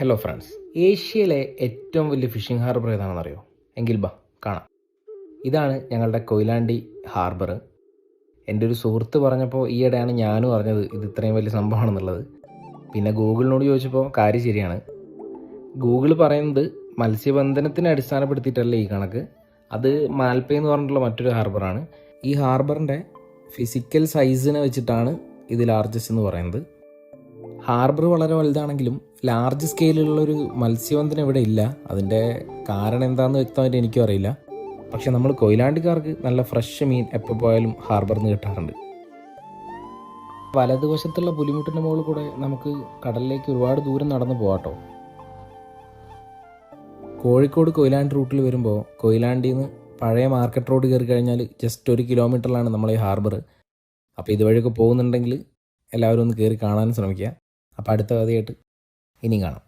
Hello friends, ഏഷ്യയിലെ ഏറ്റവും വലിയ ഫിഷിംഗ് ഹാർബർ ഏതാണെന്നറിയോ? എങ്കിൽ ബാ കാണാം. ഇതാണ് ഞങ്ങളുടെ കൊയിലാണ്ടി ഹാർബർ. എൻ്റെ ഒരു സുഹൃത്ത് പറഞ്ഞപ്പോൾ ഈയിടെയാണ് ഞാനും അറിഞ്ഞത് ഇത് ഇത്രയും വലിയ സംഭവമാണെന്നുള്ളത്. പിന്നെ ഗൂഗിളിനോട് ചോദിച്ചപ്പോൾ കാര്യം ശരിയാണ്. ഗൂഗിൾ പറയുന്നത് മത്സ്യബന്ധനത്തിനെ അടിസ്ഥാനപ്പെടുത്തിയിട്ടല്ല ഈ കണക്ക്. അത് മാൽപ്പേ എന്ന് പറഞ്ഞിട്ടുള്ള മറ്റൊരു ഹാർബറാണ്. ഈ ഹാർബറിൻ്റെ ഫിസിക്കൽ സൈസിനെ വെച്ചിട്ടാണ് ഇത് ലാർജസ്റ്റ് എന്ന് പറയുന്നത്. ഹാർബർ വളരെ വലുതാണെങ്കിലും ലാർജ് സ്കെയിലുള്ളൊരു മത്സ്യബന്ധനം ഇവിടെ ഇല്ല. അതിൻ്റെ കാരണം എന്താണെന്ന് വ്യക്തമായിട്ട് എനിക്കും അറിയില്ല. പക്ഷെ നമ്മൾ കൊയിലാണ്ടിക്കാർക്ക് നല്ല ഫ്രഷ് മീൻ എപ്പോൾ പോയാലും ഹാർബറിൽ നിന്ന് കിട്ടാറുണ്ട്. വലതുവശത്തുള്ള പുലിമുട്ടിൻ്റെ മുകളിൽ കൂടെ നമുക്ക് കടലിലേക്ക് ഒരുപാട് ദൂരം നടന്നു പോകാട്ടോ. കോഴിക്കോട് കൊയിലാണ്ടി റൂട്ടിൽ വരുമ്പോൾ കൊയിലാണ്ടിയിൽ നിന്ന് പഴയ മാർക്കറ്റ് റോഡ് കയറി കഴിഞ്ഞാൽ ജസ്റ്റ് 1 കിലോമീറ്ററിലാണ് നമ്മളെ ഈ ഹാർബർ. അപ്പോൾ ഇതുവഴിയൊക്കെ പോകുന്നുണ്ടെങ്കിൽ എല്ലാവരും ഒന്ന് കയറി കാണാനും ശ്രമിക്കുക. അപ്പോൾ അടുത്ത കഥയായിട്ട് ഇനിയും കാണാം.